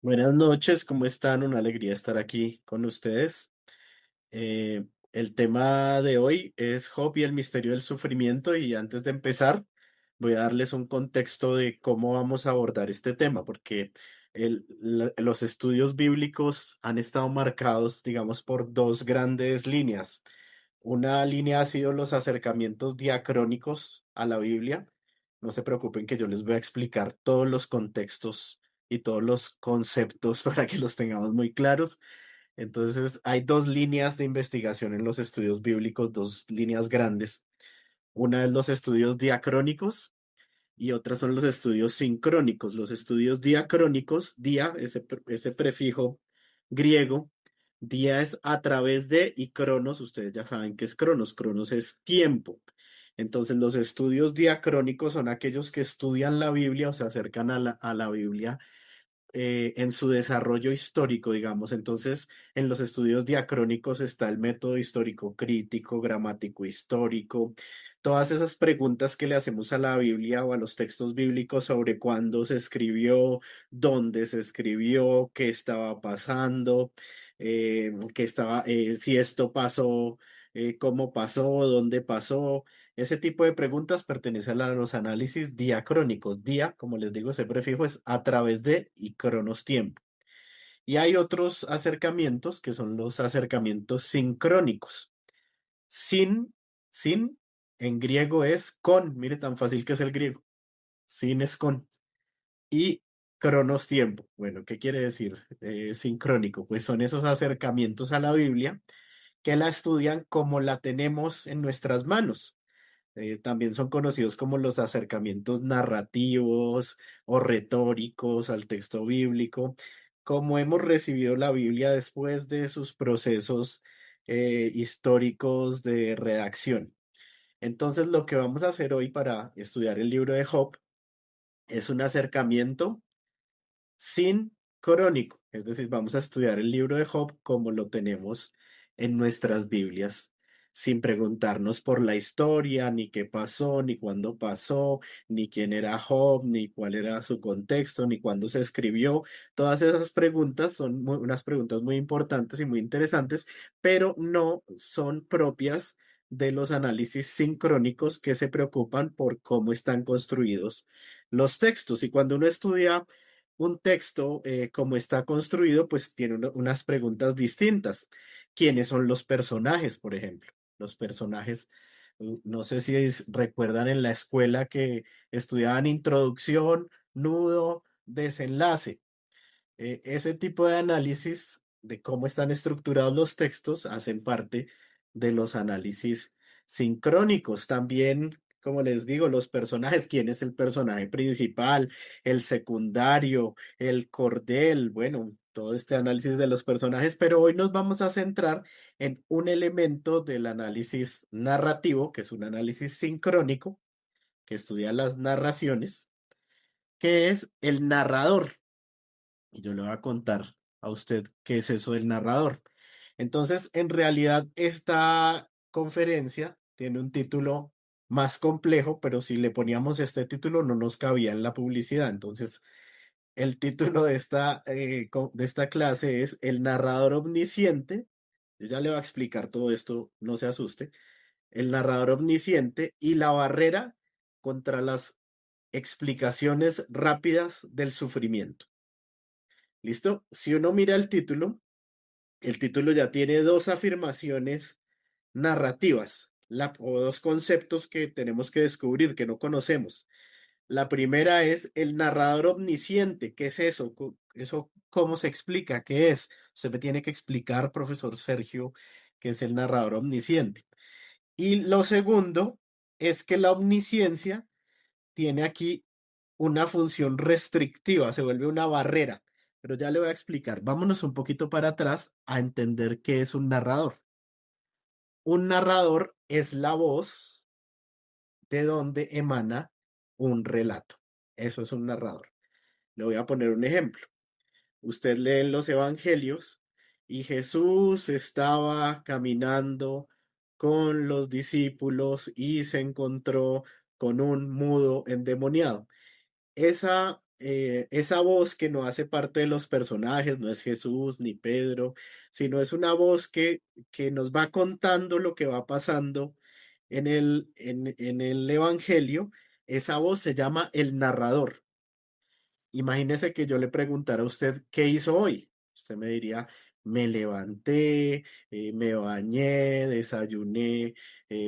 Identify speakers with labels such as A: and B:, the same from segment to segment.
A: Buenas noches, ¿cómo están? Una alegría estar aquí con ustedes. El tema de hoy es Job y el misterio del sufrimiento y antes de empezar voy a darles un contexto de cómo vamos a abordar este tema, porque los estudios bíblicos han estado marcados, digamos, por dos grandes líneas. Una línea ha sido los acercamientos diacrónicos a la Biblia. No se preocupen que yo les voy a explicar todos los contextos y todos los conceptos para que los tengamos muy claros. Entonces, hay dos líneas de investigación en los estudios bíblicos, dos líneas grandes. Una es los estudios diacrónicos y otra son los estudios sincrónicos. Los estudios diacrónicos, dia, ese prefijo griego, dia es a través de y cronos, ustedes ya saben qué es cronos, cronos es tiempo. Entonces, los estudios diacrónicos son aquellos que estudian la Biblia o se acercan a la Biblia en su desarrollo histórico, digamos. Entonces, en los estudios diacrónicos está el método histórico crítico, gramático histórico, todas esas preguntas que le hacemos a la Biblia o a los textos bíblicos sobre cuándo se escribió, dónde se escribió, qué estaba pasando, si esto pasó, cómo pasó, dónde pasó. Ese tipo de preguntas pertenecen a los análisis diacrónicos. Dia, como les digo, ese prefijo es a través de y cronos tiempo. Y hay otros acercamientos que son los acercamientos sincrónicos. Sin, sin, en griego es con. Mire tan fácil que es el griego. Sin es con. Y cronos tiempo. Bueno, ¿qué quiere decir sincrónico? Pues son esos acercamientos a la Biblia que la estudian como la tenemos en nuestras manos. También son conocidos como los acercamientos narrativos o retóricos al texto bíblico, como hemos recibido la Biblia después de sus procesos históricos de redacción. Entonces, lo que vamos a hacer hoy para estudiar el libro de Job es un acercamiento sincrónico, es decir, vamos a estudiar el libro de Job como lo tenemos en nuestras Biblias, sin preguntarnos por la historia, ni qué pasó, ni cuándo pasó, ni quién era Job, ni cuál era su contexto, ni cuándo se escribió. Todas esas preguntas son unas preguntas muy importantes y muy interesantes, pero no son propias de los análisis sincrónicos que se preocupan por cómo están construidos los textos. Y cuando uno estudia un texto, como está construido, pues tiene unas preguntas distintas. ¿Quiénes son los personajes, por ejemplo? Los personajes, no sé si recuerdan en la escuela que estudiaban introducción, nudo, desenlace. Ese tipo de análisis de cómo están estructurados los textos hacen parte de los análisis sincrónicos. También, como les digo, los personajes, quién es el personaje principal, el secundario, el cordel, bueno, todo este análisis de los personajes, pero hoy nos vamos a centrar en un elemento del análisis narrativo, que es un análisis sincrónico, que estudia las narraciones, que es el narrador. Y yo le voy a contar a usted qué es eso del narrador. Entonces, en realidad, esta conferencia tiene un título más complejo, pero si le poníamos este título no nos cabía en la publicidad. Entonces, el título de esta clase es El narrador omnisciente. Yo ya le voy a explicar todo esto, no se asuste. El narrador omnisciente y la barrera contra las explicaciones rápidas del sufrimiento. ¿Listo? Si uno mira el título ya tiene dos afirmaciones narrativas, o dos conceptos que tenemos que descubrir, que no conocemos. La primera es el narrador omnisciente. ¿Qué es eso? ¿Eso cómo se explica? ¿Qué es? Usted me tiene que explicar, profesor Sergio, qué es el narrador omnisciente. Y lo segundo es que la omnisciencia tiene aquí una función restrictiva, se vuelve una barrera. Pero ya le voy a explicar. Vámonos un poquito para atrás a entender qué es un narrador. Un narrador es la voz de donde emana un relato. Eso es un narrador. Le voy a poner un ejemplo. Usted lee en los evangelios y Jesús estaba caminando con los discípulos y se encontró con un mudo endemoniado. Esa esa voz que no hace parte de los personajes, no es Jesús ni Pedro, sino es una voz que nos va contando lo que va pasando en el Evangelio. Esa voz se llama el narrador. Imagínese que yo le preguntara a usted qué hizo hoy. Usted me diría, me levanté, me bañé, desayuné,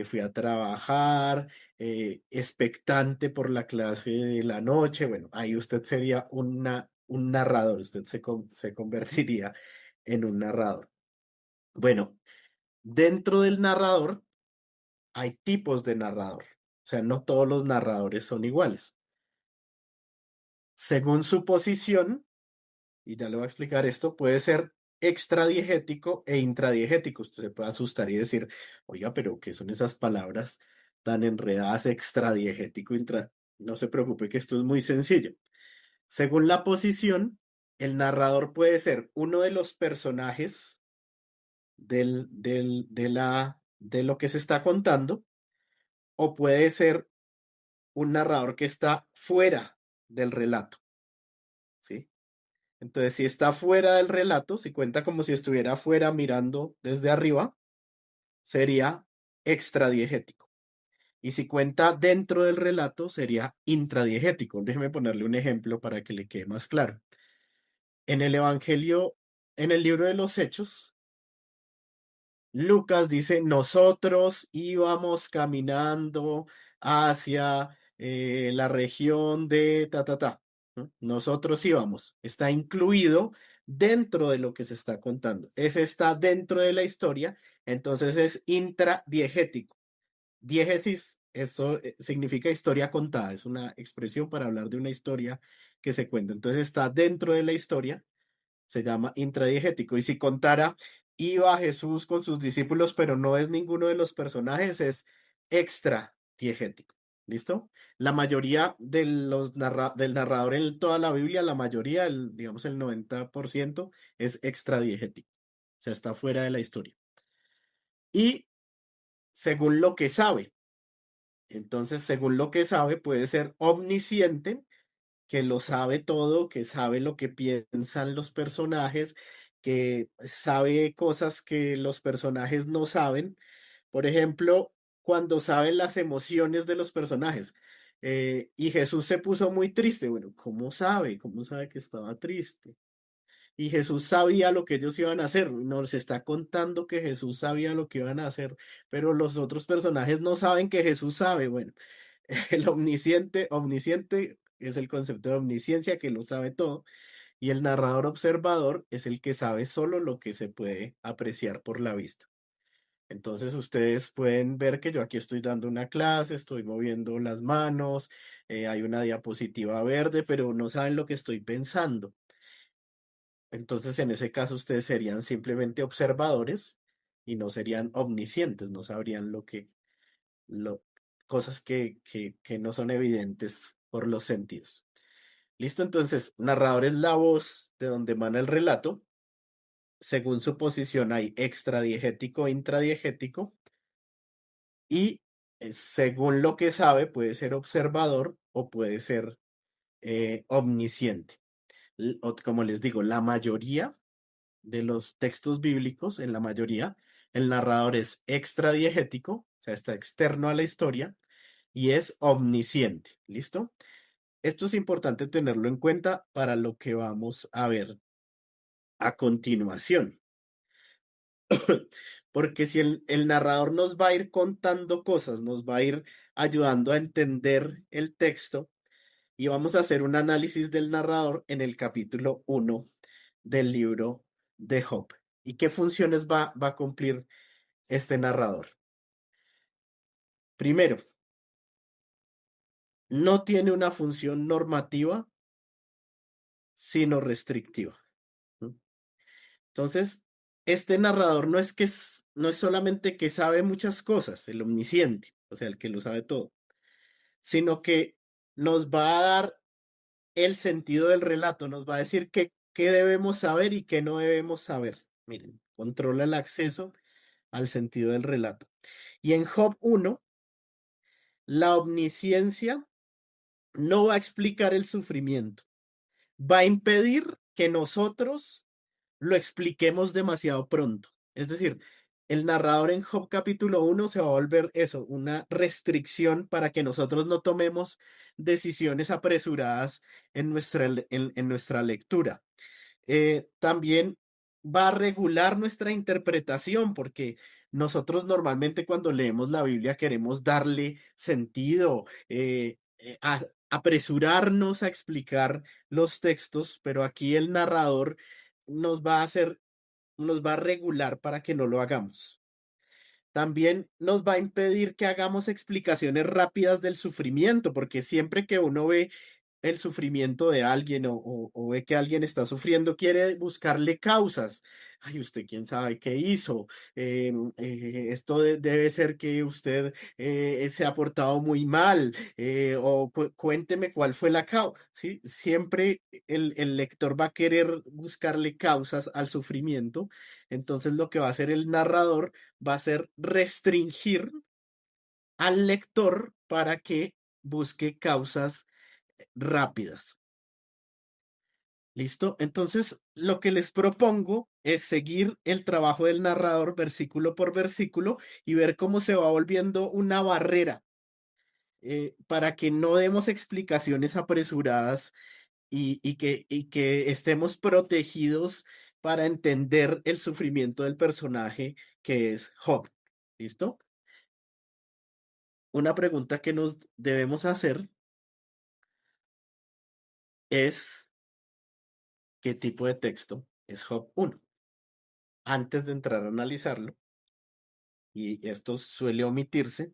A: fui a trabajar, expectante por la clase de la noche. Bueno, ahí usted sería un narrador, usted se convertiría en un narrador. Bueno, dentro del narrador hay tipos de narrador. O sea, no todos los narradores son iguales. Según su posición, y ya le voy a explicar esto, puede ser extradiegético e intradiegético. Usted se puede asustar y decir, oiga, pero ¿qué son esas palabras tan enredadas, extradiegético, intra? No se preocupe que esto es muy sencillo. Según la posición, el narrador puede ser uno de los personajes de lo que se está contando, o puede ser un narrador que está fuera del relato, ¿sí? Entonces, si está fuera del relato, si cuenta como si estuviera fuera mirando desde arriba, sería extradiegético. Y si cuenta dentro del relato, sería intradiegético. Déjeme ponerle un ejemplo para que le quede más claro. En el Evangelio, en el libro de los Hechos, Lucas dice, nosotros íbamos caminando hacia la región de ta, ta, ta. ¿No? Nosotros íbamos. Está incluido dentro de lo que se está contando. Ese está dentro de la historia, entonces es intradiegético. Diégesis, esto significa historia contada, es una expresión para hablar de una historia que se cuenta. Entonces está dentro de la historia, se llama intradiegético. Y si contara, iba Jesús con sus discípulos, pero no es ninguno de los personajes, es extradiegético. ¿Listo? La mayoría de del narrador en toda la Biblia, la mayoría, digamos el 90%, es extradiegético. O sea, está fuera de la historia. Y según lo que sabe. Entonces, según lo que sabe, puede ser omnisciente, que lo sabe todo, que sabe lo que piensan los personajes, que sabe cosas que los personajes no saben. Por ejemplo, cuando saben las emociones de los personajes. Y Jesús se puso muy triste. Bueno, ¿cómo sabe? ¿Cómo sabe que estaba triste? Y Jesús sabía lo que ellos iban a hacer. Nos está contando que Jesús sabía lo que iban a hacer, pero los otros personajes no saben que Jesús sabe. Bueno, el omnisciente es el concepto de omnisciencia que lo sabe todo, y el narrador observador es el que sabe solo lo que se puede apreciar por la vista. Entonces ustedes pueden ver que yo aquí estoy dando una clase, estoy moviendo las manos, hay una diapositiva verde, pero no saben lo que estoy pensando. Entonces en ese caso ustedes serían simplemente observadores y no serían omniscientes, no sabrían lo, cosas que no son evidentes por los sentidos. Listo, entonces, narrador es la voz de donde emana el relato. Según su posición hay extradiegético e intradiegético. Y según lo que sabe, puede ser observador o puede ser omnisciente. Como les digo, la mayoría de los textos bíblicos, en la mayoría, el narrador es extradiegético, o sea, está externo a la historia, y es omnisciente. ¿Listo? Esto es importante tenerlo en cuenta para lo que vamos a ver a continuación. Porque si el narrador nos va a ir contando cosas, nos va a ir ayudando a entender el texto, y vamos a hacer un análisis del narrador en el capítulo 1 del libro de Job. ¿Y qué funciones va a cumplir este narrador? Primero, no tiene una función normativa, sino restrictiva. ¿No? Entonces, este narrador no es solamente que sabe muchas cosas, el omnisciente, o sea, el que lo sabe todo, sino que nos va a dar el sentido del relato, nos va a decir qué debemos saber y qué no debemos saber. Miren, controla el acceso al sentido del relato. Y en Job 1, la omnisciencia no va a explicar el sufrimiento, va a impedir que nosotros lo expliquemos demasiado pronto. Es decir, el narrador en Job capítulo 1 se va a volver eso, una restricción para que nosotros no tomemos decisiones apresuradas en nuestra lectura. También va a regular nuestra interpretación, porque nosotros normalmente cuando leemos la Biblia queremos darle sentido, apresurarnos a explicar los textos, pero aquí el narrador nos va a hacer, nos va a regular para que no lo hagamos. También nos va a impedir que hagamos explicaciones rápidas del sufrimiento, porque siempre que uno ve el sufrimiento de alguien o ve que alguien está sufriendo, quiere buscarle causas. Ay, usted quién sabe qué hizo. Esto debe ser que usted se ha portado muy mal o cuénteme cuál fue la causa. ¿Sí? Siempre el lector va a querer buscarle causas al sufrimiento. Entonces lo que va a hacer el narrador va a ser restringir al lector para que busque causas rápidas. ¿Listo? Entonces, lo que les propongo es seguir el trabajo del narrador versículo por versículo y ver cómo se va volviendo una barrera para que no demos explicaciones apresuradas y que estemos protegidos para entender el sufrimiento del personaje que es Job. ¿Listo? Una pregunta que nos debemos hacer es ¿qué tipo de texto es Job 1? Antes de entrar a analizarlo, y esto suele omitirse,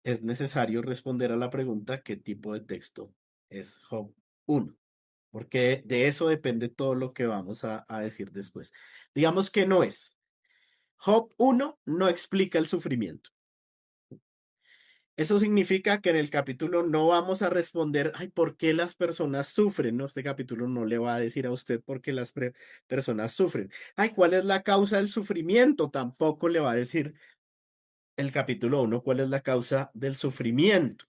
A: es necesario responder a la pregunta ¿qué tipo de texto es Job 1? Porque de eso depende todo lo que vamos a decir después. Digamos que no es. Job 1 no explica el sufrimiento. Eso significa que en el capítulo no vamos a responder, ay, ¿por qué las personas sufren? No, este capítulo no le va a decir a usted por qué las personas sufren. Ay, ¿cuál es la causa del sufrimiento? Tampoco le va a decir el capítulo 1 cuál es la causa del sufrimiento.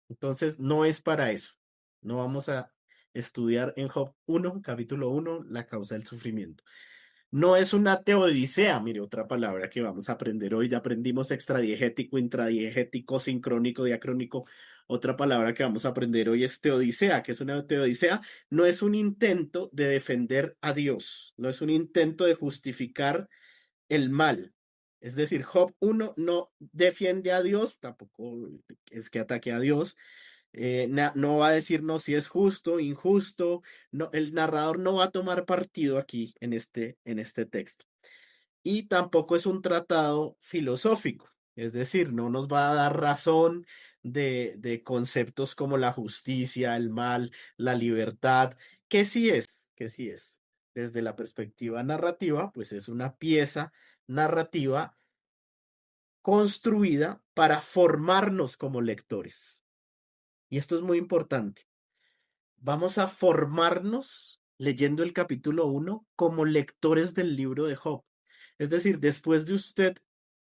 A: Entonces, no es para eso. No vamos a estudiar en Job 1, capítulo 1, la causa del sufrimiento. No es una teodicea, mire, otra palabra que vamos a aprender hoy. Ya aprendimos extradiegético, intradiegético, sincrónico, diacrónico. Otra palabra que vamos a aprender hoy es teodicea. ¿Qué es una teodicea? No es un intento de defender a Dios, no es un intento de justificar el mal. Es decir, Job 1 no defiende a Dios, tampoco es que ataque a Dios, no va a decirnos si es justo, injusto, no, el narrador no va a tomar partido aquí en este texto. Y tampoco es un tratado filosófico, es decir, no nos va a dar razón de conceptos como la justicia, el mal, la libertad, que sí es. Desde la perspectiva narrativa, pues es una pieza narrativa construida para formarnos como lectores. Y esto es muy importante. Vamos a formarnos leyendo el capítulo 1 como lectores del libro de Job. Es decir, después de usted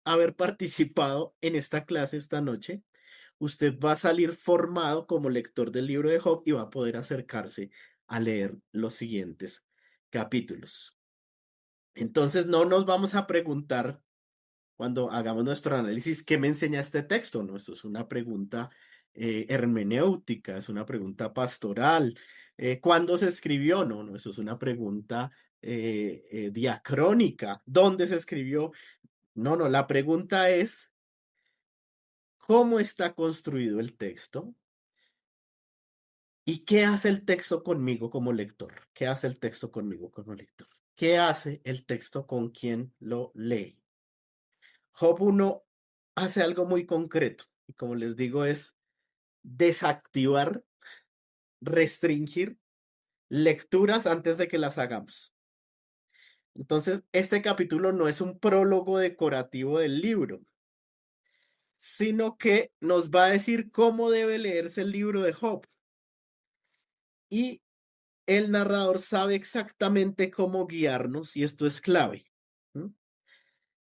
A: haber participado en esta clase esta noche, usted va a salir formado como lector del libro de Job y va a poder acercarse a leer los siguientes capítulos. Entonces, no nos vamos a preguntar cuando hagamos nuestro análisis, ¿qué me enseña este texto? No, esto es una pregunta hermenéutica, es una pregunta pastoral. ¿Cuándo se escribió? No, no, eso es una pregunta diacrónica. ¿Dónde se escribió? No, no, la pregunta es, ¿cómo está construido el texto? ¿Y qué hace el texto conmigo como lector? ¿Qué hace el texto conmigo como lector? ¿Qué hace el texto con quien lo lee? Job 1 hace algo muy concreto y como les digo es desactivar, restringir lecturas antes de que las hagamos. Entonces, este capítulo no es un prólogo decorativo del libro, sino que nos va a decir cómo debe leerse el libro de Job. Y el narrador sabe exactamente cómo guiarnos y esto es clave. ¿Mm?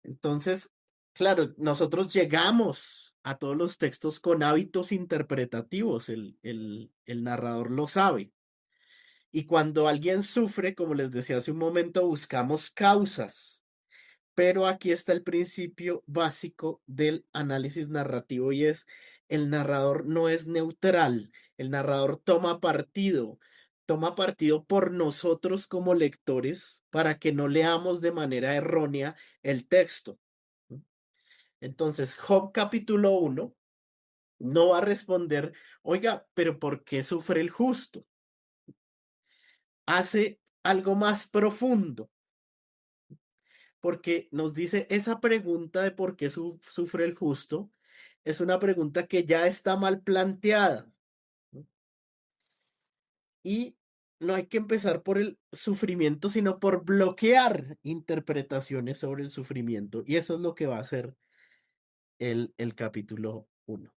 A: Entonces, claro, nosotros llegamos a todos los textos con hábitos interpretativos, el narrador lo sabe. Y cuando alguien sufre, como les decía hace un momento, buscamos causas. Pero aquí está el principio básico del análisis narrativo y es el narrador no es neutral, el narrador toma partido por nosotros como lectores para que no leamos de manera errónea el texto. Entonces, Job capítulo 1 no va a responder, oiga, pero ¿por qué sufre el justo? Hace algo más profundo, porque nos dice esa pregunta de por qué sufre el justo, es una pregunta que ya está mal planteada, ¿no? Y no hay que empezar por el sufrimiento, sino por bloquear interpretaciones sobre el sufrimiento. Y eso es lo que va a hacer el capítulo 1.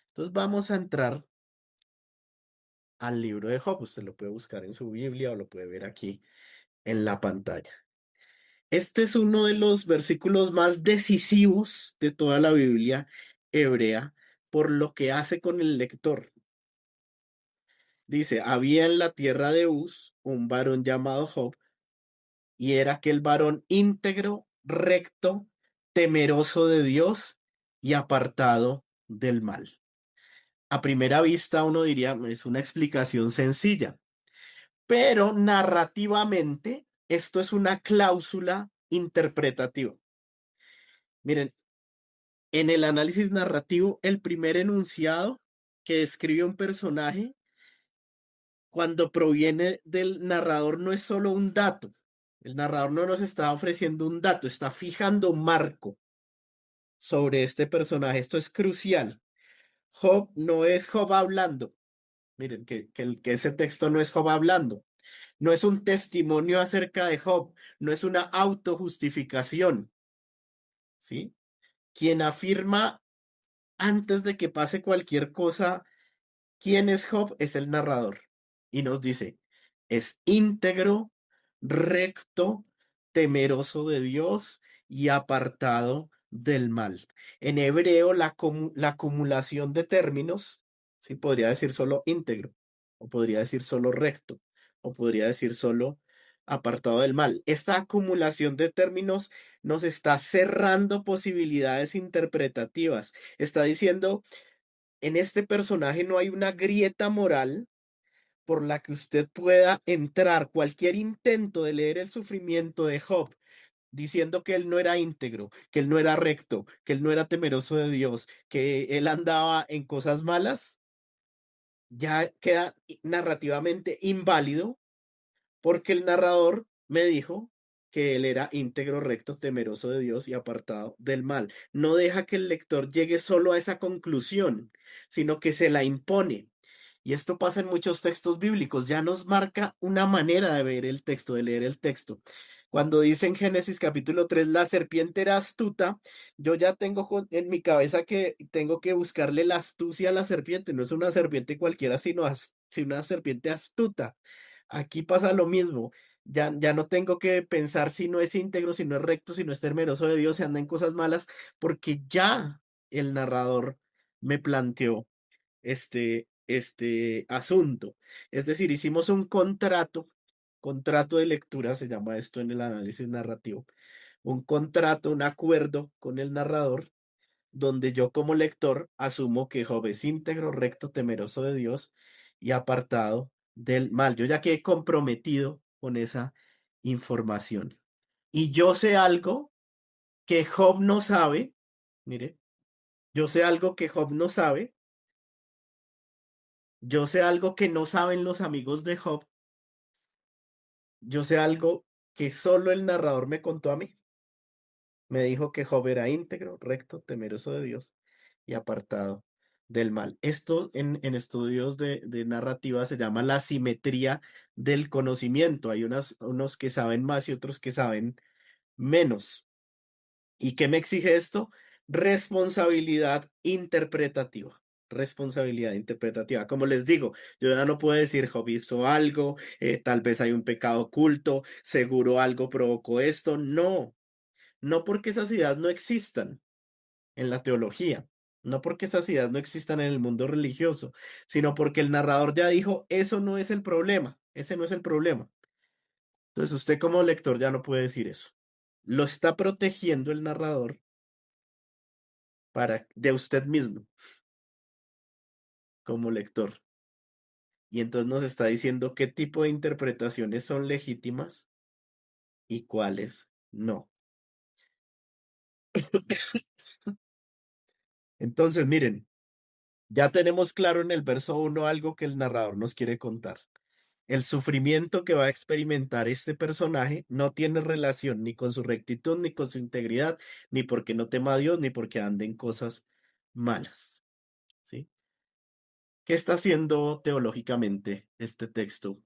A: Entonces vamos a entrar al libro de Job. Usted lo puede buscar en su Biblia o lo puede ver aquí en la pantalla. Este es uno de los versículos más decisivos de toda la Biblia hebrea por lo que hace con el lector. Dice, había en la tierra de Uz un varón llamado Job, y era aquel varón íntegro, recto, temeroso de Dios y apartado del mal. A primera vista uno diría, es una explicación sencilla, pero narrativamente esto es una cláusula interpretativa. Miren, en el análisis narrativo, el primer enunciado que describe un personaje, cuando proviene del narrador, no es solo un dato. El narrador no nos está ofreciendo un dato, está fijando un marco sobre este personaje. Esto es crucial. Job no es Job hablando. Miren, que ese texto no es Job hablando. No es un testimonio acerca de Job. No es una autojustificación. ¿Sí? Quien afirma antes de que pase cualquier cosa quién es Job es el narrador. Y nos dice, es íntegro, recto, temeroso de Dios y apartado del mal. En hebreo, la acumulación de términos, sí, podría decir solo íntegro, o podría decir solo recto, o podría decir solo apartado del mal. Esta acumulación de términos nos está cerrando posibilidades interpretativas. Está diciendo, en este personaje no hay una grieta moral por la que usted pueda entrar. Cualquier intento de leer el sufrimiento de Job diciendo que él no era íntegro, que él no era recto, que él no era temeroso de Dios, que él andaba en cosas malas, ya queda narrativamente inválido porque el narrador me dijo que él era íntegro, recto, temeroso de Dios y apartado del mal. No deja que el lector llegue solo a esa conclusión, sino que se la impone. Y esto pasa en muchos textos bíblicos, ya nos marca una manera de ver el texto, de leer el texto. Cuando dice en Génesis capítulo 3, la serpiente era astuta, yo ya tengo en mi cabeza que tengo que buscarle la astucia a la serpiente, no es una serpiente cualquiera, sino una serpiente astuta. Aquí pasa lo mismo. Ya no tengo que pensar si no es íntegro, si no es recto, si no es temeroso de Dios, si anda en cosas malas, porque ya el narrador me planteó este asunto. Es decir, hicimos un contrato de lectura, se llama esto en el análisis narrativo, un contrato, un acuerdo con el narrador, donde yo como lector asumo que Job es íntegro, recto, temeroso de Dios y apartado del mal. Yo ya quedé comprometido con esa información. Y yo sé algo que Job no sabe, mire, yo sé algo que Job no sabe, yo sé algo que no saben los amigos de Job, yo sé algo que solo el narrador me contó a mí. Me dijo que Job era íntegro, recto, temeroso de Dios y apartado del mal. Esto en estudios de narrativa se llama la simetría del conocimiento. Hay unos que saben más y otros que saben menos. ¿Y qué me exige esto? Responsabilidad interpretativa. Responsabilidad interpretativa. Como les digo, yo ya no puedo decir Job hizo algo, tal vez hay un pecado oculto, seguro algo provocó esto. No, no porque esas ideas no existan en la teología, no porque esas ideas no existan en el mundo religioso, sino porque el narrador ya dijo, eso no es el problema. Ese no es el problema. Entonces usted como lector ya no puede decir eso. Lo está protegiendo el narrador de usted mismo como lector. Y entonces nos está diciendo qué tipo de interpretaciones son legítimas y cuáles no. Entonces, miren, ya tenemos claro en el verso 1 algo que el narrador nos quiere contar. El sufrimiento que va a experimentar este personaje no tiene relación ni con su rectitud, ni con su integridad, ni porque no tema a Dios, ni porque ande en cosas malas. ¿Sí? ¿Qué está haciendo teológicamente este texto?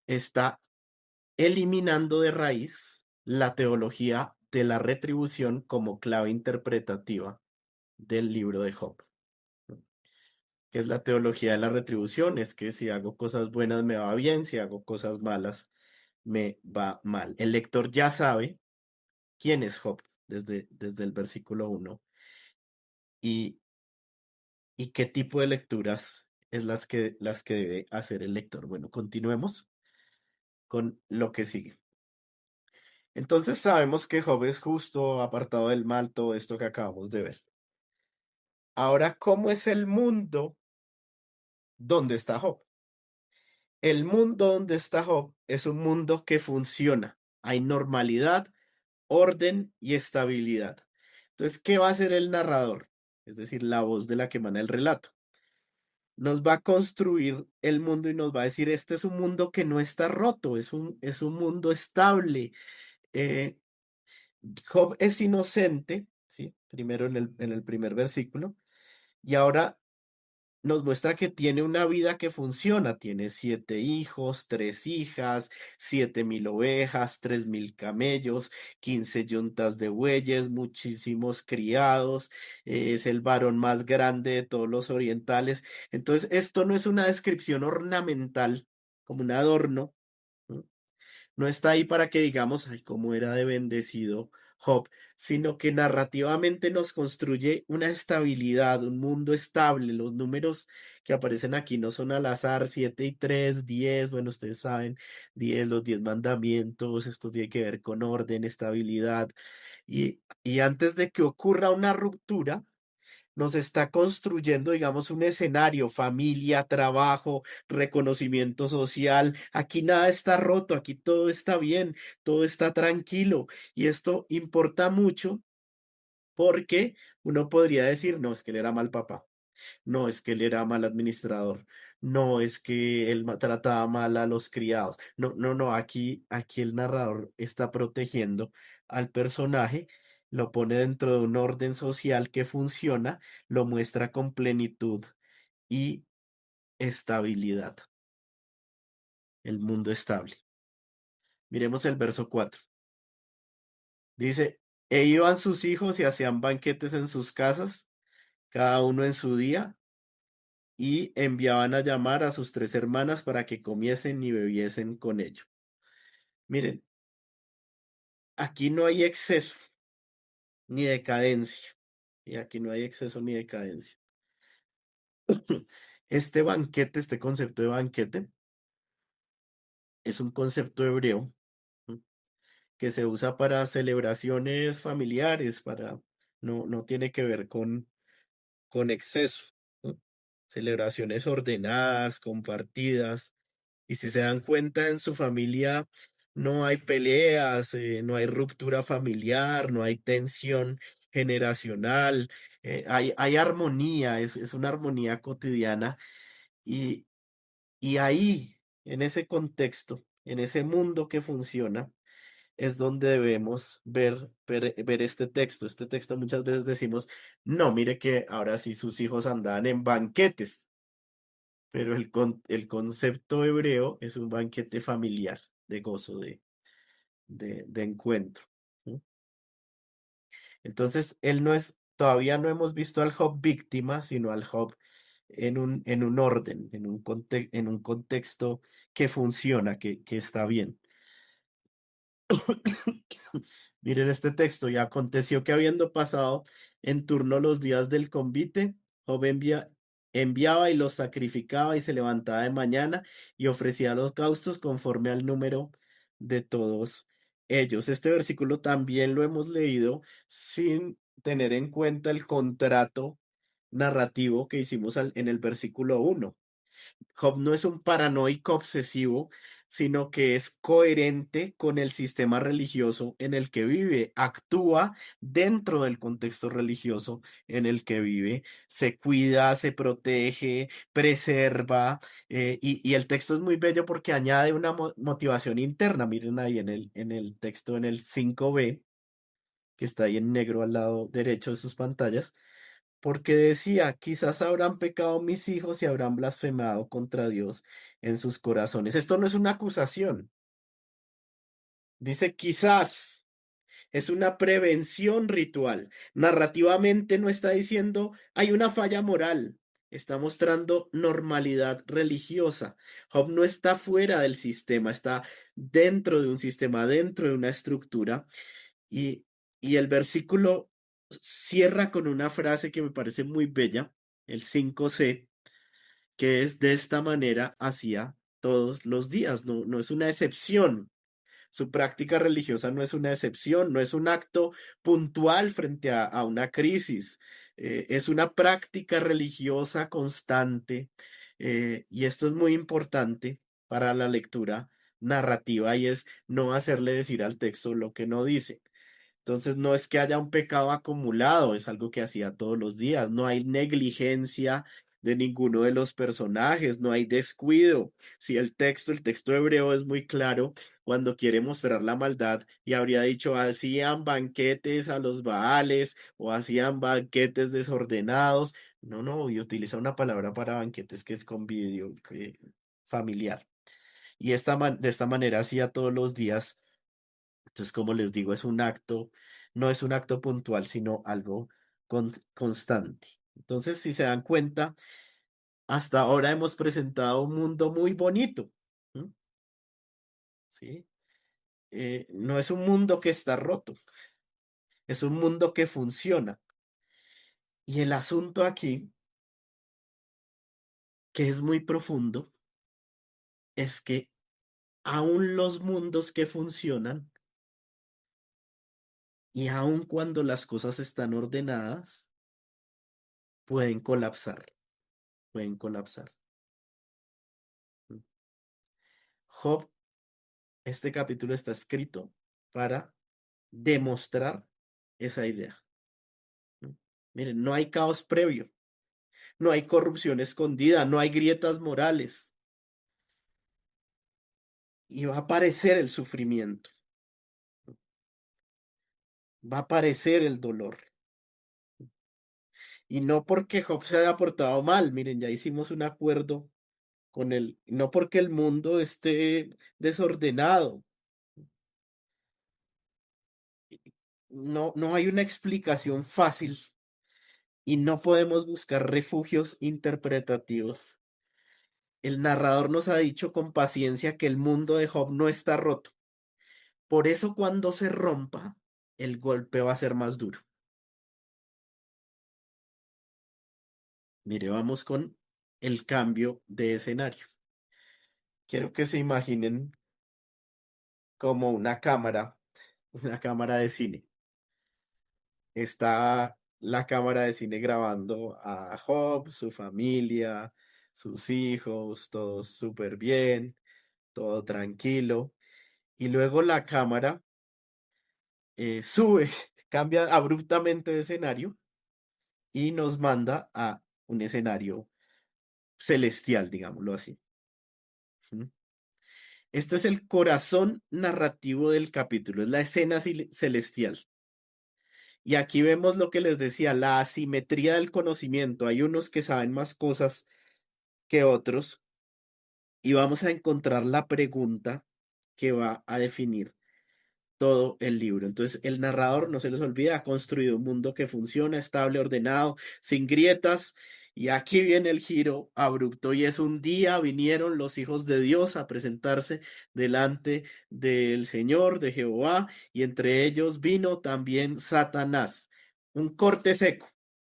A: Está eliminando de raíz la teología de la retribución como clave interpretativa del libro de Job. ¿No? ¿Qué es la teología de la retribución? Es que si hago cosas buenas me va bien, si hago cosas malas me va mal. El lector ya sabe quién es Job desde el versículo 1 y, y qué tipo de lecturas es las que debe hacer el lector. Bueno, continuemos con lo que sigue. Entonces sabemos que Job es justo, apartado del mal, todo esto que acabamos de ver. Ahora, ¿cómo es el mundo donde está Job? El mundo donde está Job es un mundo que funciona. Hay normalidad, orden y estabilidad. Entonces, ¿qué va a hacer el narrador? Es decir, la voz de la que emana el relato. Nos va a construir el mundo y nos va a decir, este es un mundo que no está roto, es un mundo estable. Eh, Job es inocente, ¿sí? Primero en el primer versículo, y ahora nos muestra que tiene una vida que funciona. Tiene 7 hijos, 3 hijas, 7.000 ovejas, 3.000 camellos, 15 yuntas de bueyes, muchísimos criados. Es el varón más grande de todos los orientales. Entonces, esto no es una descripción ornamental, como un adorno. ¿No? No está ahí para que digamos, ay, cómo era de bendecido Job, sino que narrativamente nos construye una estabilidad, un mundo estable. Los números que aparecen aquí no son al azar, 7 y 3, 10, bueno, ustedes saben, 10, los 10 mandamientos, esto tiene que ver con orden, estabilidad. Y antes de que ocurra una ruptura, nos está construyendo, digamos, un escenario, familia, trabajo, reconocimiento social. Aquí nada está roto, aquí todo está bien, todo está tranquilo. Y esto importa mucho porque uno podría decir, no, es que él era mal papá. No, es que él era mal administrador. No, es que él trataba mal a los criados. No, no, no, aquí el narrador está protegiendo al personaje, lo pone dentro de un orden social que funciona, lo muestra con plenitud y estabilidad. El mundo estable. Miremos el verso 4. Dice, e iban sus hijos y hacían banquetes en sus casas, cada uno en su día, y enviaban a llamar a sus 3 hermanas para que comiesen y bebiesen con ellos. Miren, aquí no hay exceso ni decadencia. Y aquí no hay exceso ni decadencia. Este banquete, este concepto de banquete, es un concepto hebreo, ¿no? Que se usa para celebraciones familiares, no tiene que ver con exceso, ¿no? Celebraciones ordenadas, compartidas. Y si se dan cuenta, en su familia no hay peleas, no hay ruptura familiar, no hay tensión generacional, hay armonía, es una armonía cotidiana. Y, y ahí, en ese contexto, en ese mundo que funciona, es donde debemos ver este texto. Este texto muchas veces decimos, no, mire que ahora sí sus hijos andaban en banquetes, pero el concepto hebreo es un banquete familiar de gozo, de encuentro. ¿Sí? Entonces, todavía no hemos visto al Job víctima, sino al Job en un orden, en un contexto que funciona, que está bien. Miren este texto, y aconteció que habiendo pasado en turno los días del convite, Job enviaba y los sacrificaba y se levantaba de mañana y ofrecía holocaustos conforme al número de todos ellos. Este versículo también lo hemos leído sin tener en cuenta el contrato narrativo que hicimos en el versículo 1. Job no es un paranoico obsesivo, sino que es coherente con el sistema religioso en el que vive, actúa dentro del contexto religioso en el que vive, se cuida, se protege, preserva, y el texto es muy bello porque añade una motivación interna. Miren ahí en el texto, en el 5b, que está ahí en negro al lado derecho de sus pantallas, porque decía, quizás habrán pecado mis hijos y habrán blasfemado contra Dios en sus corazones. Esto no es una acusación, dice quizás, es una prevención ritual. Narrativamente no está diciendo hay una falla moral, está mostrando normalidad religiosa. Job no está fuera del sistema, está dentro de un sistema, dentro de una estructura. Y, y el versículo cierra con una frase que me parece muy bella, el 5c, que es de esta manera hacía todos los días, no, no es una excepción. Su práctica religiosa no es una excepción, no es un acto puntual frente a una crisis, es una práctica religiosa constante, y esto es muy importante para la lectura narrativa y es no hacerle decir al texto lo que no dice. Entonces no es que haya un pecado acumulado, es algo que hacía todos los días. No hay negligencia de ninguno de los personajes, no hay descuido. Si el texto hebreo es muy claro cuando quiere mostrar la maldad y habría dicho hacían banquetes a los Baales o hacían banquetes desordenados. No, no, y utiliza una palabra para banquetes que es convivio familiar. Y de esta manera hacía todos los días. Entonces, como les digo, es un acto, no es un acto puntual, sino algo constante. Entonces, si se dan cuenta, hasta ahora hemos presentado un mundo muy bonito. ¿M? ¿Sí? No es un mundo que está roto, es un mundo que funciona. Y el asunto aquí, que es muy profundo, es que aún los mundos que funcionan y aun cuando las cosas están ordenadas, pueden colapsar, pueden colapsar. Job, este capítulo está escrito para demostrar esa idea. ¿No? Miren, no hay caos previo, no hay corrupción escondida, no hay grietas morales y va a aparecer el sufrimiento, va a aparecer el dolor. Y no porque Job se haya portado mal, miren, ya hicimos un acuerdo con él, no porque el mundo esté desordenado, no, no hay una explicación fácil y no podemos buscar refugios interpretativos. El narrador nos ha dicho con paciencia que el mundo de Job no está roto. Por eso cuando se rompa, el golpe va a ser más duro. Mire, vamos con el cambio de escenario. Quiero que se imaginen como una cámara de cine. Está la cámara de cine grabando a Job, su familia, sus hijos, todo súper bien, todo tranquilo. Y luego la cámara sube, cambia abruptamente de escenario y nos manda a un escenario celestial, digámoslo así. ¿Mm? Este es el corazón narrativo del capítulo, es la escena celestial. Y aquí vemos lo que les decía, la asimetría del conocimiento. Hay unos que saben más cosas que otros y vamos a encontrar la pregunta que va a definir todo el libro. Entonces, el narrador, no se les olvida, ha construido un mundo que funciona, estable, ordenado, sin grietas. Y aquí viene el giro abrupto. Y es un día vinieron los hijos de Dios a presentarse delante del Señor, de Jehová, y entre ellos vino también Satanás. Un corte seco.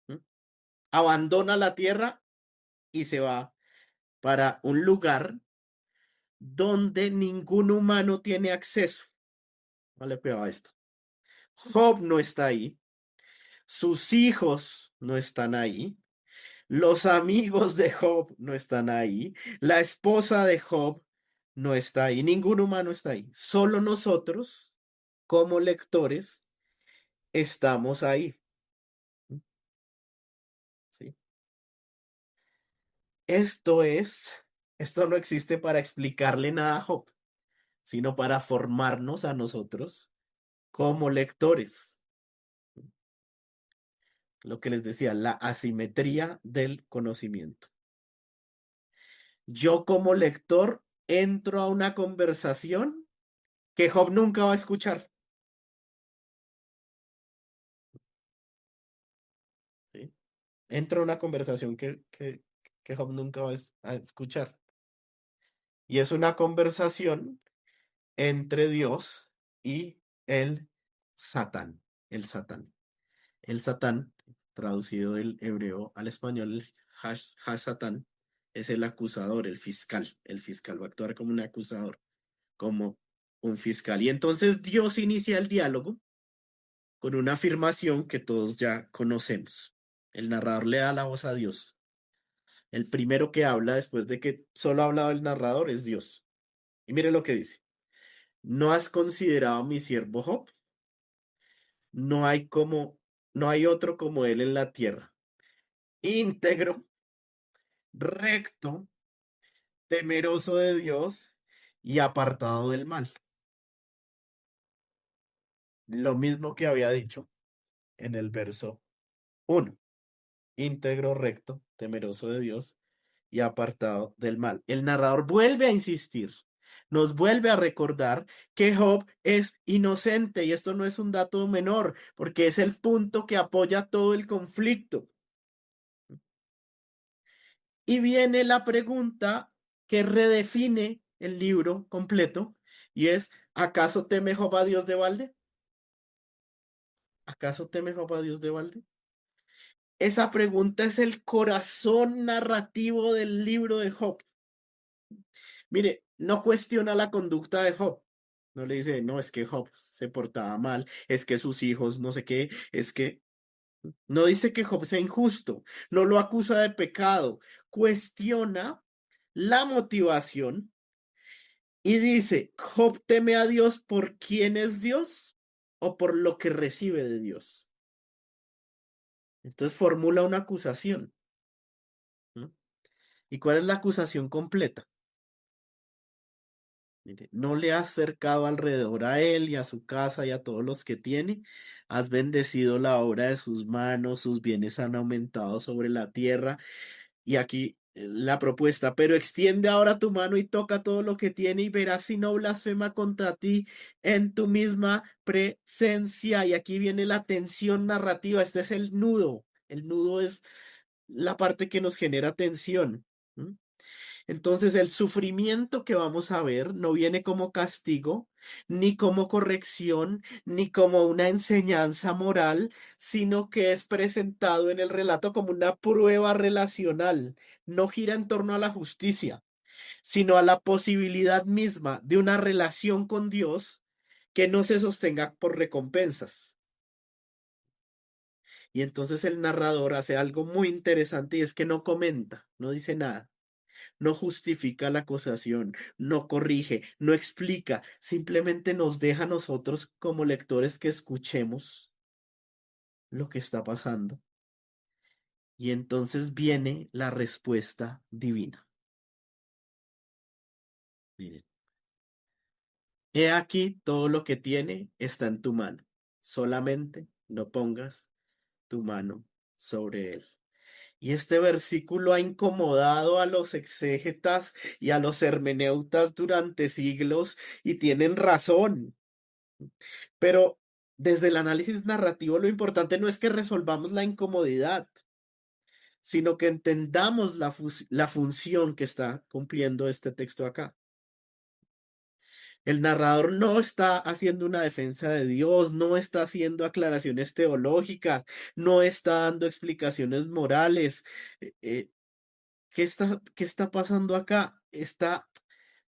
A: ¿M? Abandona la tierra y se va para un lugar donde ningún humano tiene acceso. Vale, cuidado a esto. Job no está ahí, sus hijos no están ahí, los amigos de Job no están ahí, la esposa de Job no está ahí, ningún humano está ahí. Solo nosotros, como lectores, estamos ahí. ¿Sí? Esto no existe para explicarle nada a Job, sino para formarnos a nosotros como lectores. Lo que les decía, la asimetría del conocimiento. Yo como lector entro a una conversación que Job nunca va a escuchar. ¿Sí? Entro a una conversación que Job nunca va a escuchar. Y es una conversación entre Dios y el Satán. El Satán. El Satán, traducido del hebreo al español, el Hasatán, es el acusador, el fiscal. El fiscal va a actuar como un acusador, como un fiscal. Y entonces Dios inicia el diálogo con una afirmación que todos ya conocemos. El narrador le da la voz a Dios. El primero que habla después de que solo ha hablado el narrador es Dios. Y mire lo que dice. ¿No has considerado a mi siervo Job? No hay como, no hay otro como él en la tierra. Íntegro, recto, temeroso de Dios y apartado del mal. Lo mismo que había dicho en el verso 1. Íntegro, recto, temeroso de Dios y apartado del mal. El narrador vuelve a insistir, nos vuelve a recordar que Job es inocente y esto no es un dato menor porque es el punto que apoya todo el conflicto. Y viene la pregunta que redefine el libro completo y es, ¿acaso teme Job a Dios de balde? ¿Acaso teme Job a Dios de balde? Esa pregunta es el corazón narrativo del libro de Job. Mire, no cuestiona la conducta de Job. No le dice, no, es que Job se portaba mal, es que sus hijos, no sé qué, es que... No dice que Job sea injusto, no lo acusa de pecado, cuestiona la motivación y dice, ¿Job teme a Dios por quién es Dios o por lo que recibe de Dios? Entonces formula una acusación. ¿No? ¿Y cuál es la acusación completa? Mire, no le has cercado alrededor a él y a su casa y a todos los que tiene. Has bendecido la obra de sus manos, sus bienes han aumentado sobre la tierra. Y aquí la propuesta, pero extiende ahora tu mano y toca todo lo que tiene y verás si no blasfema contra ti en tu misma presencia. Y aquí viene la tensión narrativa. Este es el nudo. El nudo es la parte que nos genera tensión. ¿Mm? Entonces, el sufrimiento que vamos a ver no viene como castigo, ni como corrección, ni como una enseñanza moral, sino que es presentado en el relato como una prueba relacional. No gira en torno a la justicia, sino a la posibilidad misma de una relación con Dios que no se sostenga por recompensas. Y entonces el narrador hace algo muy interesante y es que no comenta, no dice nada. No justifica la acusación, no corrige, no explica, simplemente nos deja a nosotros como lectores que escuchemos lo que está pasando. Y entonces viene la respuesta divina. Miren, he aquí todo lo que tiene está en tu mano. Solamente no pongas tu mano sobre él. Y este versículo ha incomodado a los exégetas y a los hermeneutas durante siglos y tienen razón. Pero desde el análisis narrativo lo importante no es que resolvamos la incomodidad, sino que entendamos la función que está cumpliendo este texto acá. El narrador no está haciendo una defensa de Dios, no está haciendo aclaraciones teológicas, no está dando explicaciones morales. qué está pasando acá? Está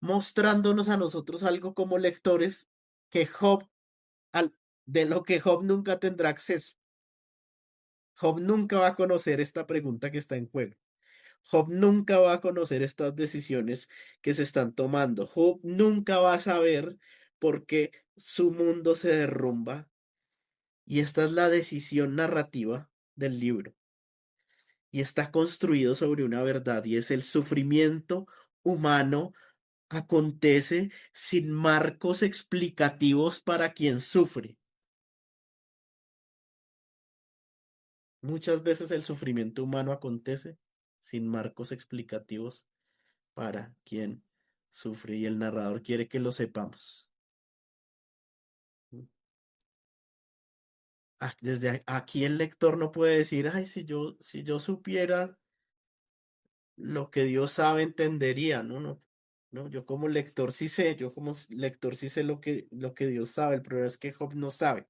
A: mostrándonos a nosotros algo como lectores que Job, al de lo que Job nunca tendrá acceso. Job nunca va a conocer esta pregunta que está en juego. Job nunca va a conocer estas decisiones que se están tomando. Job nunca va a saber por qué su mundo se derrumba. Y esta es la decisión narrativa del libro. Y está construido sobre una verdad y es el sufrimiento humano acontece sin marcos explicativos para quien sufre. Muchas veces el sufrimiento humano acontece sin marcos explicativos para quien sufre y el narrador quiere que lo sepamos. Aquí el lector no puede decir, ay, si yo supiera lo que Dios sabe, entendería, no, no, no, yo como lector sí sé, yo como lector sí sé lo que Dios sabe, el problema es que Job no sabe,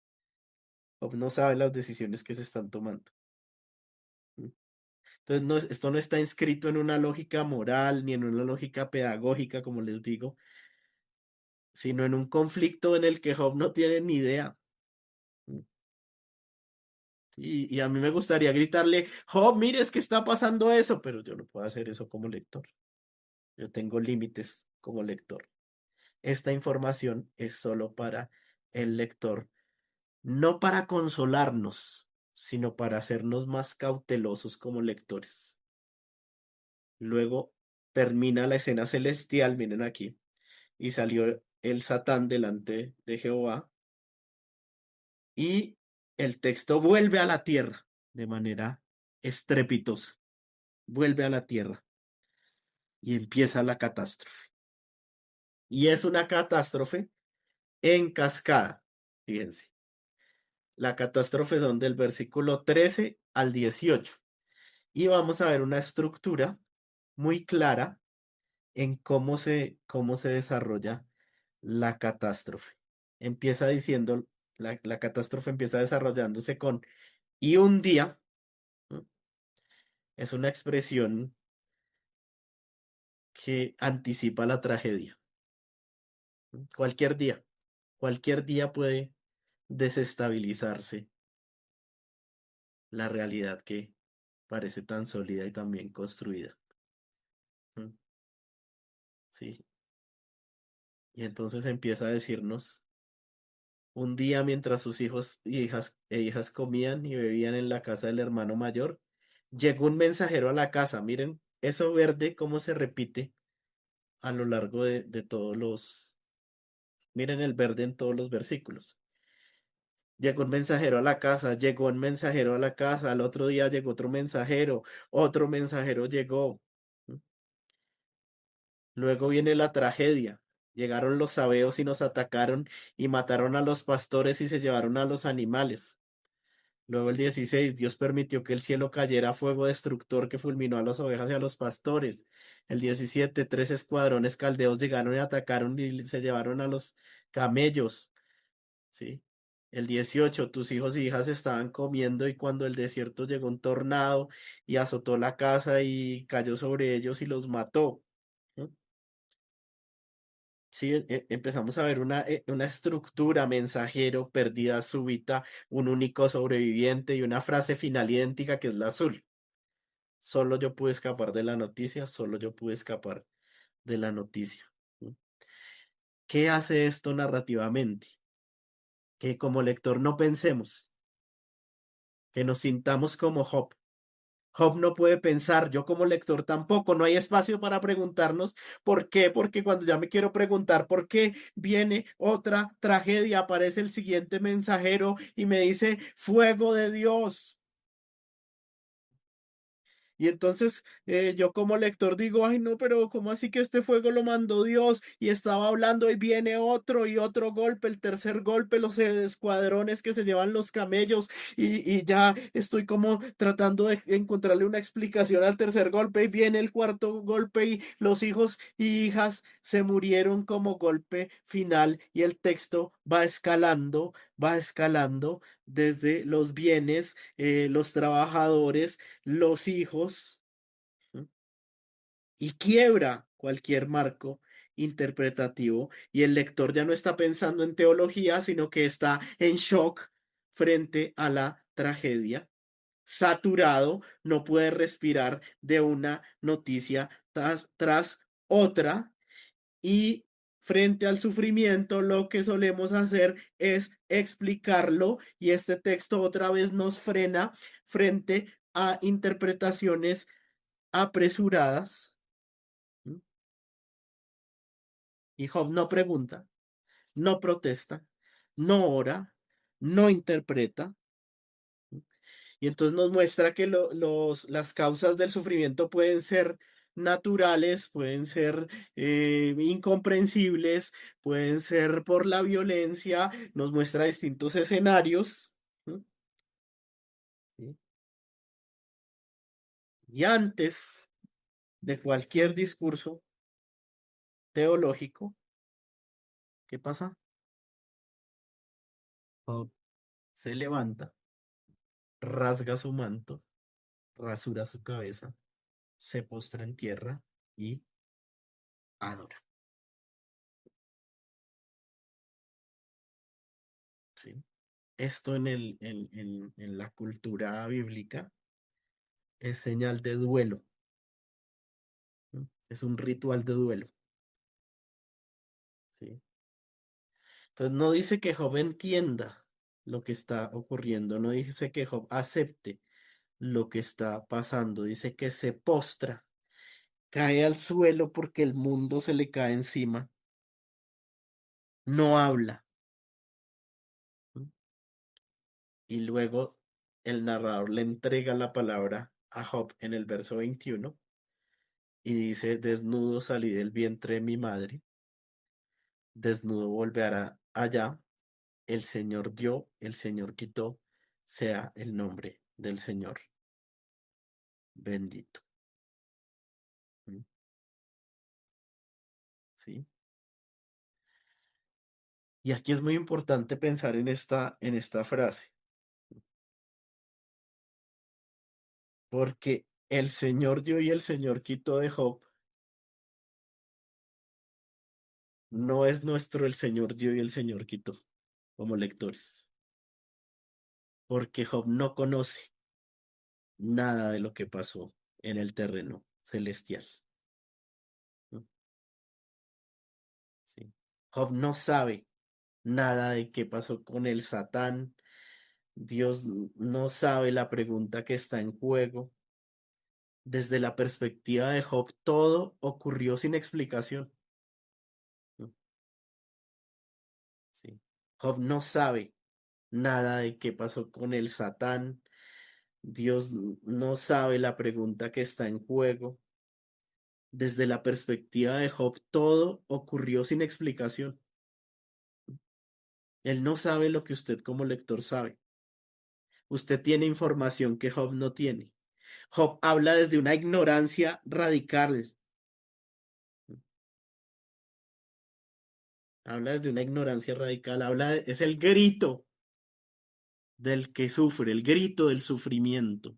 A: Job no sabe las decisiones que se están tomando. ¿Mm? Entonces, esto no está inscrito en una lógica moral ni en una lógica pedagógica, como les digo, sino en un conflicto en el que Job no tiene ni idea. ¿Mm? Y a mí me gustaría gritarle, Job, mire, es que está pasando eso, pero yo no puedo hacer eso como lector. Yo tengo límites como lector. Esta información es solo para el lector, no para consolarnos, sino para hacernos más cautelosos como lectores. Luego termina la escena celestial, miren aquí, y salió el Satán delante de Jehová y el texto vuelve a la tierra de manera estrepitosa, vuelve a la tierra y empieza la catástrofe. Y es una catástrofe en cascada, fíjense. La catástrofe son del versículo 13 al 18. Y vamos a ver una estructura muy clara en cómo se desarrolla la catástrofe. Empieza diciendo, la catástrofe empieza desarrollándose con y un día, ¿no? Es una expresión que anticipa la tragedia. ¿No? Cualquier día puede desestabilizarse la realidad que parece tan sólida y tan bien construida. ¿No? Sí. Y entonces empieza a decirnos, un día mientras sus hijos e hijas comían y bebían en la casa del hermano mayor, llegó un mensajero a la casa. Miren, eso verde cómo se repite a lo largo de todos los, miren el verde en todos los versículos. Llegó un mensajero a la casa, llegó un mensajero a la casa, al otro día llegó otro mensajero llegó. Luego viene la tragedia. Llegaron los sabeos y nos atacaron y mataron a los pastores y se llevaron a los animales. Luego el 16, Dios permitió que el cielo cayera fuego destructor que fulminó a las ovejas y a los pastores. El 17, tres escuadrones caldeos llegaron y atacaron y se llevaron a los camellos. ¿Sí? El 18, tus hijos y hijas estaban comiendo y cuando el desierto llegó un tornado y azotó la casa y cayó sobre ellos y los mató. ¿No? Sí, empezamos a ver una estructura mensajero, perdida súbita, un único sobreviviente y una frase final idéntica que es la azul. Solo yo pude escapar de la noticia, solo yo pude escapar de la noticia. ¿No? ¿Qué hace esto narrativamente? Que como lector no pensemos, que nos sintamos como Job. Job no puede pensar, yo como lector tampoco, no hay espacio para preguntarnos por qué, porque cuando ya me quiero preguntar por qué viene otra tragedia, aparece el siguiente mensajero y me dice, fuego de Dios. Y entonces yo como lector digo, ay no, pero ¿cómo así que este fuego lo mandó Dios? Y estaba hablando y viene otro y otro golpe, el tercer golpe, los escuadrones que se llevan los camellos y ya estoy como tratando de encontrarle una explicación al tercer golpe y viene el cuarto golpe y los hijos y hijas se murieron como golpe final y el texto va escalando desde los bienes, los trabajadores, los hijos. ¿Mm? y quiebra cualquier marco interpretativo y el lector ya no está pensando en teología, sino que está en shock frente a la tragedia, saturado, no puede respirar de una noticia tras otra y frente al sufrimiento lo que solemos hacer es explicarlo y este texto otra vez nos frena frente a interpretaciones apresuradas. Y Job no pregunta, no protesta, no ora, no interpreta. Y entonces nos muestra que las causas del sufrimiento pueden ser naturales, pueden ser incomprensibles, pueden ser por la violencia, nos muestra distintos escenarios. ¿Sí? ¿Sí? Y antes de cualquier discurso teológico, ¿qué pasa? Job se levanta, rasga su manto, rasura su cabeza, se postra en tierra y adora. ¿Sí? Esto en la cultura bíblica es señal de duelo, ¿no? Es un ritual de duelo, ¿sí? Entonces no dice que Job entienda lo que está ocurriendo, no dice que Job acepte lo que está pasando, dice que se postra, cae al suelo porque el mundo se le cae encima, no habla, ¿no? Y luego el narrador le entrega la palabra a Job en el verso 21 y dice, desnudo salí del vientre de mi madre, desnudo volverá allá, el Señor dio, el Señor quitó, sea el nombre del Señor bendito. ¿Mm? ¿Sí? Y aquí es muy importante pensar en esta frase, porque el Señor dio y el Señor quitó de Job no es nuestro el Señor dio y el Señor quitó como lectores, porque Job no conoce nada de lo que pasó en el terreno celestial. ¿No? Sí. Job no sabe nada de qué pasó con el Satán. Dios no sabe la pregunta que está en juego. Desde la perspectiva de Job, todo ocurrió sin explicación. ¿No? Sí. Job no sabe nada de qué pasó con el Satán. Dios no sabe la pregunta que está en juego. Desde la perspectiva de Job, todo ocurrió sin explicación. Él no sabe lo que usted como lector sabe. Usted tiene información que Job no tiene. Job habla desde una ignorancia radical. Habla desde una ignorancia radical. Es el grito del que sufre, el grito del sufrimiento,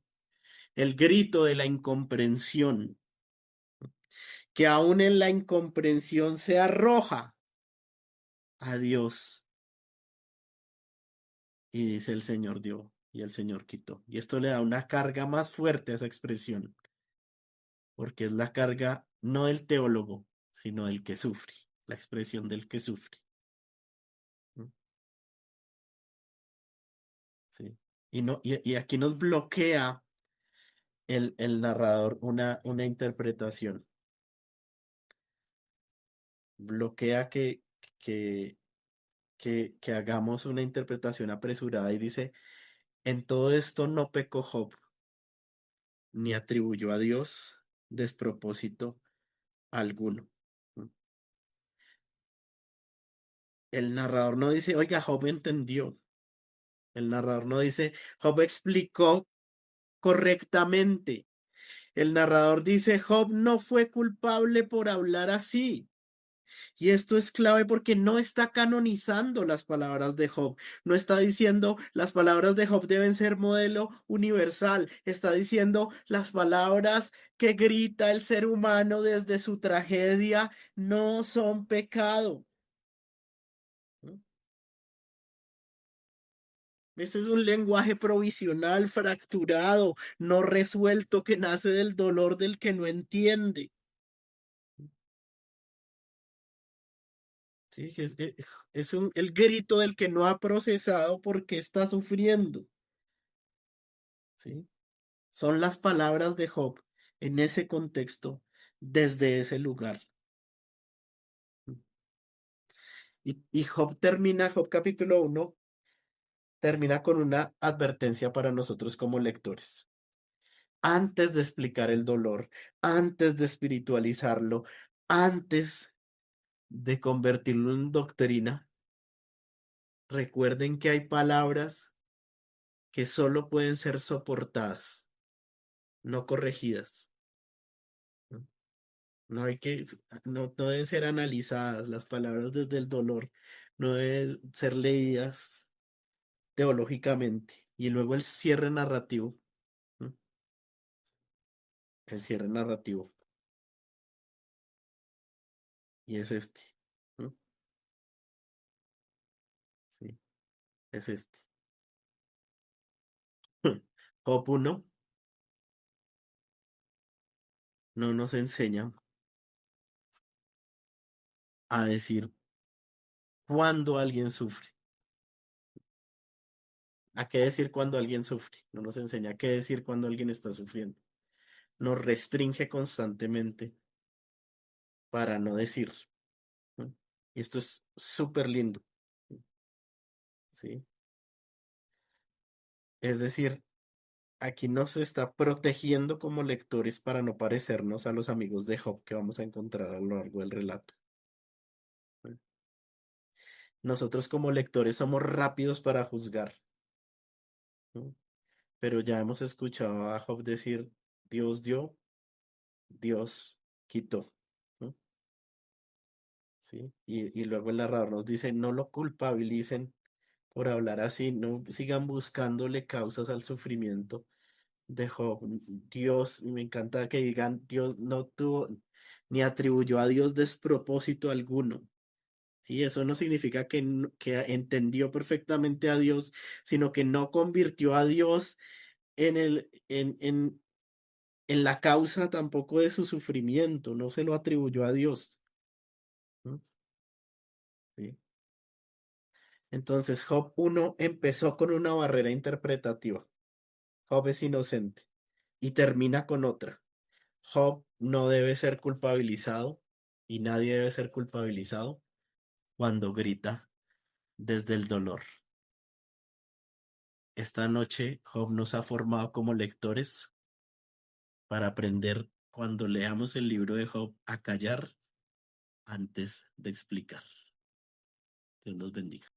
A: el grito de la incomprensión, que aún en la incomprensión se arroja a Dios y dice el Señor dio y el Señor quitó. Y esto le da una carga más fuerte a esa expresión, porque es la carga no del teólogo, sino del que sufre, la expresión del que sufre. ¿No? Sí. Y, no, y aquí nos bloquea el narrador una interpretación. Bloquea que, que hagamos una interpretación apresurada y dice, en todo esto no pecó Job, ni atribuyó a Dios despropósito alguno. ¿No? El narrador no dice, oiga, Job entendió. El narrador no dice, Job explicó correctamente. El narrador dice, Job no fue culpable por hablar así. Y esto es clave porque no está canonizando las palabras de Job, no está diciendo las palabras de Job deben ser modelo universal, está diciendo las palabras que grita el ser humano desde su tragedia no son pecado. ¿No? Ese es un lenguaje provisional, fracturado, no resuelto, que nace del dolor del que no entiende. Sí, el grito del que no ha procesado porque está sufriendo. ¿Sí? Son las palabras de Job en ese contexto, desde ese lugar. Y Job capítulo 1, termina con una advertencia para nosotros como lectores. Antes de explicar el dolor, antes de espiritualizarlo, antes de convertirlo en doctrina, recuerden que hay palabras que solo pueden ser soportadas, no corregidas. ¿No? No hay que, no deben ser analizadas las palabras desde el dolor, no deben ser leídas teológicamente. Y luego el cierre narrativo, ¿no? El cierre narrativo, y es este, ¿no? Sí, es este. Job 1 no nos enseña a decir cuándo alguien sufre, a qué decir cuando alguien sufre, no nos enseña a qué decir cuando alguien está sufriendo, nos restringe constantemente para no decir, ¿no? Y esto es súper lindo, ¿sí? Es decir, aquí nos está protegiendo como lectores para no parecernos a los amigos de Job que vamos a encontrar a lo largo del relato. ¿No? Nosotros como lectores somos rápidos para juzgar, ¿no? Pero ya hemos escuchado a Job decir, Dios dio, Dios quitó, ¿no? ¿Sí? Y luego el narrador nos dice, no lo culpabilicen por hablar así, no sigan buscándole causas al sufrimiento de Job. Dios, y me encanta que digan, Dios no tuvo ni atribuyó a Dios despropósito alguno. Sí, eso no significa que entendió perfectamente a Dios, sino que no convirtió a Dios en la causa tampoco de su sufrimiento, no se lo atribuyó a Dios. ¿No? Sí. Entonces, Job 1 empezó con una barrera interpretativa. Job es inocente y termina con otra. Job no debe ser culpabilizado y nadie debe ser culpabilizado cuando grita desde el dolor. Esta noche Job nos ha formado como lectores para aprender cuando leamos el libro de Job a callar antes de explicar. Dios nos bendiga.